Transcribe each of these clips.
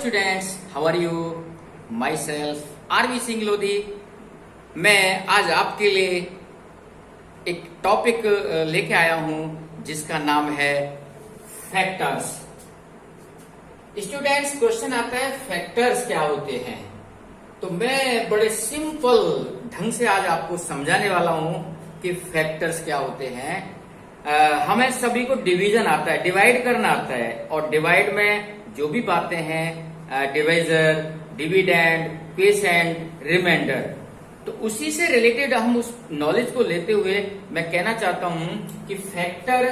Students, how are you? Myself RV Singh Lodhi. मैं आज आपके लिए एक टॉपिक लेके आया हूं जिसका नाम है फैक्टर्स। स्टूडेंट्स, क्वेश्चन आता है फैक्टर्स क्या होते हैं, तो मैं बड़े सिंपल ढंग से आज आपको समझाने वाला हूं कि फैक्टर्स क्या होते हैं। हमें सभी को डिवीजन आता है, डिवाइड करना आता है, और डिवाइड में जो भी बातें हैं डिवाइजर, डिविडेंड, क्विसेंट, रिमाइंडर, तो उसी से रिलेटेड हम उस नॉलेज को लेते हुए मैं कहना चाहता हूं कि फैक्टर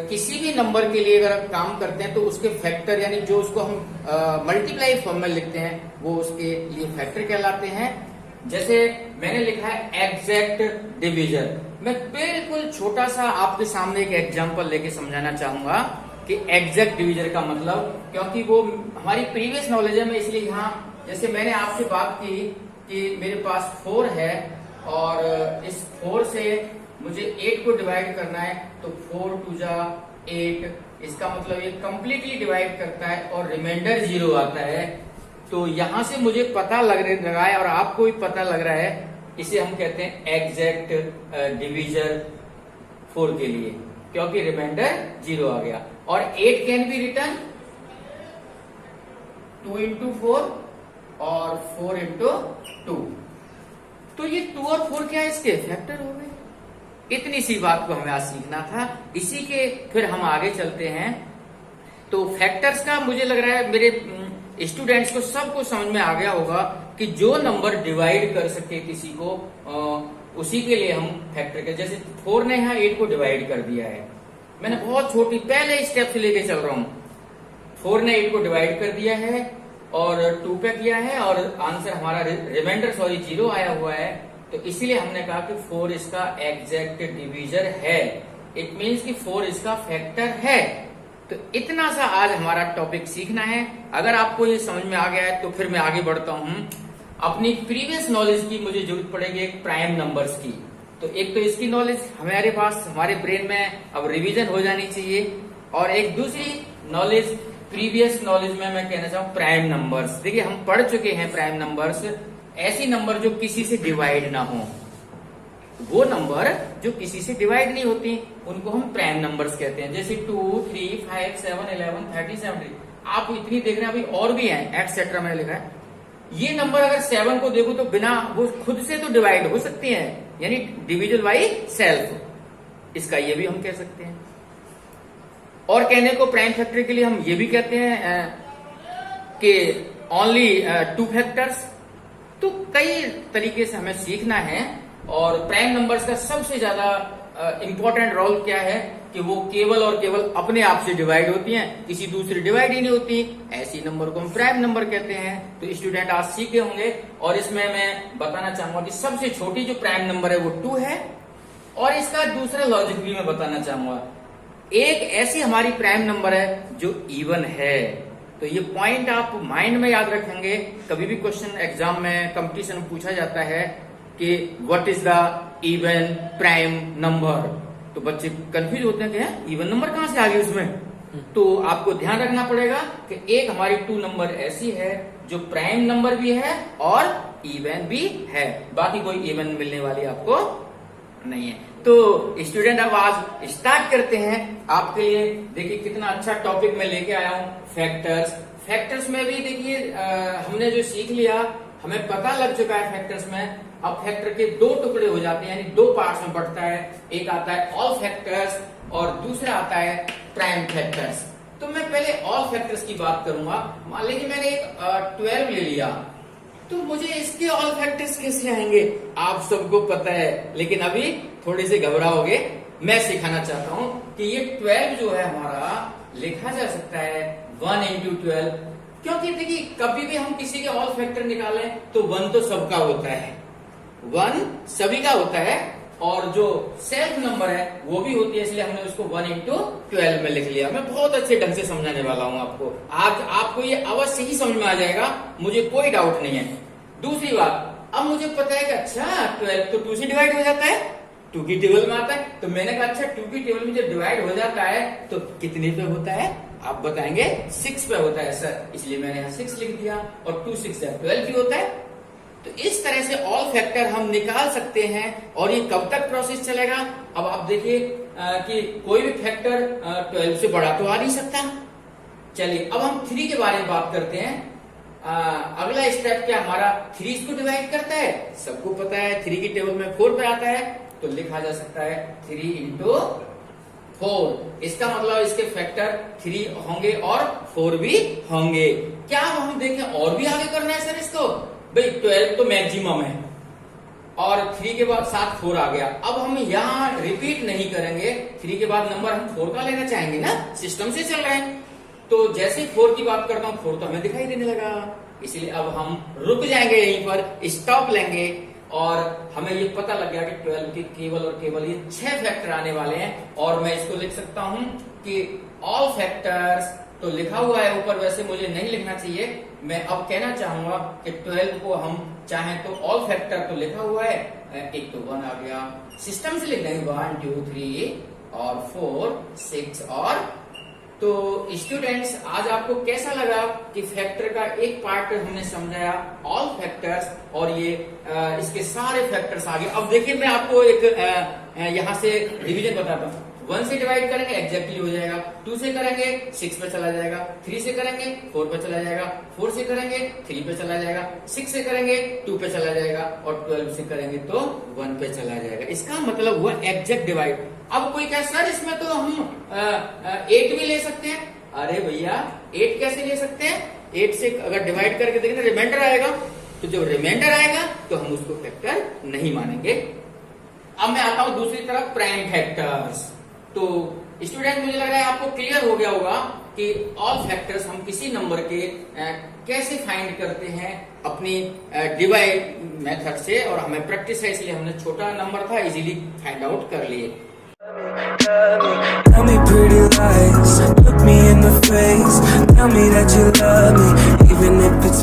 किसी भी नंबर के लिए अगर काम करते हैं तो उसके फैक्टर यानी जो उसको हम मल्टीप्लाई फॉर्म में लिखते हैं वो उसके लिए फैक्टर कहलाते हैं। जैसे मैंने लिखा है एग्जैक्ट डिवीजन। मैं बिल्कुल छोटा सा आपके सामने एक एग्जांपल लेके समझाना चाहूंगा कि एग्जैक्ट डिवीजन का मतलब, क्योंकि वो हमारी प्रीवियस नॉलेज है। मैं इसलिए यहाँ जैसे मैंने आपसे बात की कि मेरे पास 4 है और इस 4 से मुझे 8 को डिवाइड करना है, तो 4 2 जा 8, इसका मतलब ये कंप्लीटली डिवाइड करता है और रिमाइंडर 0 आता है। तो यहां से मुझे पता लग रहा है और आपको भी पता लग रहा है, इसे हम कहते हैं एग्जैक्ट डिवीजन 4 के लिए, क्योंकि रिमाइंडर 0 आ गया। और 8 कैन बी रिटर्न 2 into 4 और 4 into 2। तो ये 2 और 4 क्या है, इसके फैक्टर हो गए। इतनी सी बात को हमें आज सीखना था, इसी के फिर हम आगे चलते हैं। तो फैक्टर्स का मुझे लग रहा है मेरे स्टूडेंट्स को सबको समझ में आ गया होगा कि जो नंबर डिवाइड कर सके किसी को उसी के लिए हम फैक्टर के, जैसे 4 ने यहाँ 8 को डिवाइड कर दिया है। मैंने बहुत छोटी पहले स्टेप से लेके चल रहा हूं। 4 ने 8 को डिवाइड कर दिया है और 2 पे किया है और आंसर हमारा रिमाइंडर 0 आया हुआ है। तो इसीलिए हमने कहा कि 4 इसका एग्जैक्ट डिवीजर है। इट मीन्स कि 4 इसका फैक्टर है। तो इतना सा आज हमारा टॉपिक सीखना है। अगर आपको ये समझ में आ गया है तो फिर मैं आगे बढ़ता हूं। अपनी प्रीवियस नॉलेज की मुझे जरूरत पड़ेगी एक प्राइम नंबर्स की। तो एक तो इसकी नॉलेज हमारे पास हमारे ब्रेन में अब रिवीजन हो जानी चाहिए, और एक दूसरी नॉलेज प्रीवियस नॉलेज में मैं कहना चाहूँ प्राइम नंबर्स। देखिए हम पढ़ चुके हैं प्राइम नंबर्स, ऐसी नंबर जो किसी से डिवाइड ना हो। वो नंबर जो किसी से डिवाइड नहीं होती उनको हम प्राइम नंबर्स कहते हैं। जैसे 2 3 5 7 11 30 70, आप इतनी देख रहे हैं, अभी और भी हैं एक्सेट्रा मैंने लिखा है। ये नंबर अगर 7 को देखो तो बिना वो खुद से तो डिवाइड हो सकती है, यानी डिविजन बाई सेल्फ, इसका ये भी हम कह सकते हैं। और कहने को प्राइम फैक्टर के लिए हम ये भी कहते हैं कि ओनली 2 फैक्टर्स। तो कई तरीके से हमें सीखना है। और प्राइम नंबर्स का सबसे ज्यादा इंपॉर्टेंट रोल क्या है कि वो केवल और केवल अपने आप से डिवाइड होती हैं, किसी दूसरे डिवाइड ही नहीं होती। ऐसी नंबर को हम प्राइम नंबर कहते हैं। तो स्टूडेंट आज सीखे होंगे, और इसमें मैं बताना चाहूंगा कि सबसे छोटी जो प्राइम नंबर है वो 2 है। और इसका दूसरा लॉजिक भी मैं बताना चाहूंगा। एक ऐसी हमारी प्राइम नंबर है जो इवन है। तो ये पॉइंट आप माइंड में याद रखेंगे। कभी भी क्वेश्चन एग्जाम में कंपटीशन में पूछा जाता है कि what is the even prime number, तो बच्चे कंफ्यूज होते हैं कि इवन नंबर कहां से आ गई उसमें। तो आपको ध्यान रखना पड़ेगा कि एक हमारी 2 नंबर ऐसी है जो प्राइम नंबर भी है और इवन भी है, बाकी कोई इवन मिलने वाली आपको नहीं है। तो स्टूडेंट अब आज स्टार्ट करते हैं आपके लिए। देखिए कितना अच्छा टॉपिक मैं लेके आया हूं, फैक्टर्स। फैक्टर्स में भी देखिए हमने जो सीख लिया, हमें पता लग चुका है फैक्टर्स में। अब फैक्टर के 2 टुकड़े हो जाते हैं, यानी 2 पार्ट्स में बढ़ता है। एक आता है ऑल फैक्टर्स और दूसरा आता है प्राइम फैक्टर्स। तो मैं पहले ऑल फैक्टर्स की बात करूंगा। मान लीजिए मैंने एक 12 ले लिया, तो मुझे इसके ऑल फैक्टर्स कैसे आएंगे आप सबको पता है, लेकिन अभी थोड़े से घबराओगे। मैं सिखाना चाहता हूं कि ये 12 जो है हमारा लिखा जा सकता है 1 into 12, क्योंकि देखिए कभी भी हम किसी के ऑल फैक्टर निकालें तो 1 तो सबका होता है, 1 सभी का होता है, और जो सेल्फ नंबर है वो भी होती है, इसलिए हमने उसको 1 into 12 में लिख लिया। मैं बहुत अच्छे ढंग से समझाने वाला हूं आपको। आज आपको ये अवश्य ही समझ में आ जाएगा, मुझे कोई डाउट नहीं है। दूसरी बात, अब मुझे पता है कि अच्छा 12 तो 2 से डिवाइड हो जाता है, 2 की टेबल में आता है। तो मैंने कहा अच्छा 2 की टेबल में जब डिवाइड हो जाता है तो कितने पे होता है, आप बताएंगे 6 पे होता है सर, इसलिए मैंने यहाँ 6 लिख दिया, और 2 6 12 भी होता है। तो इस तरह से ऑल फैक्टर हम निकाल सकते हैं। और ये कब तक प्रोसेस चलेगा? अब आप देखिए कि कोई भी फैक्टर 12 से बड़ा तो आ नहीं सकता। चलिए अब हम 3 के बारे में बात करते हैं। अगला स्टेप क्या हमारा 3 को डिवाइड करता है, सबको पता है 3 की टेबल में 4 पे आता है, तो लिखा जा सकता है 3 इंटू 4। इसका मतलब इसके फैक्टर 3 होंगे और 4 भी होंगे। क्या हम देखें और भी आगे करना है सर इसको? भाई 12 तो मैक्सिमम है और 3 के बाद साथ 4 आ गया। अब हम यहाँ रिपीट नहीं करेंगे, 3 के बाद नंबर हम 4 का लेना चाहेंगे ना, सिस्टम से चल रहा है। तो जैसे ही 4 की बात करता हूँ 4 तो हमें दिखाई देने लगा, इसलिए अब हम रुक जाएंगे, यहीं पर स्टॉप लेंगे। और हमें ये पता लग गया कि 12 के केवल और केवल ये 6 फैक्टर आने वाले हैं। और मैं इसको लिख सकता हूं कि ऑल फैक्टर्स, तो लिखा हुआ है ऊपर, वैसे मुझे नहीं लिखना चाहिए। मैं अब कहना चाहूंगा कि 12 को हम चाहें तो ऑल फैक्टर तो लिखा हुआ है, एक तो 1 आ गया, सिस्टम से लिख देंगे 1 2 3 और 4 6 और। तो स्टूडेंट्स आज आपको कैसा लगा कि फैक्टर का एक पार्ट हमने समझाया ऑल फैक्टर्स, और ये इसके सारे फैक्टर्स आ गए। अब देखिए मैं आपको एक यहाँ से डिवीजन बताता हूँ। 1 से डिवाइड करेंगे एग्जैक्टली हो जाएगा, 2 से करेंगे 6 पे चला जाएगा, 3 से करेंगे 4 पे चला जाएगा, 4 से करेंगे 3 पे चला जाएगा, 6 से करेंगे 2 पे चला जाएगा, और 12 से करेंगे तो 1 पे चला जाएगा। इसका मतलब हुआ एग्जैक्ट डिवाइड। अब कोई कहे सर इसमें तो हम 8 भी ले सकते हैं। अरे भैया 8 कैसे ले सकते हैं? 8 से अगर डिवाइड करके देखें तो रिमाइंडर आएगा, तो जब रिमाइंडर आएगा तो हम उसको फैक्टर नहीं मानेंगे। अब मैं आता हूं दूसरी तरफ प्राइम फैक्टर्स। तो स्टूडेंट मुझे लग रहा है आपको क्लियर हो गया होगा कि ऑल फैक्टर्स हम किसी नंबर के कैसे फाइंड करते हैं अपनी डिवाइड मेथड से, और हमें प्रैक्टिस है इसलिए हमने छोटा नंबर था इजीली फाइंड आउट कर लिए। Tell me pretty lies, look me in the face, tell me that you love me, even if it's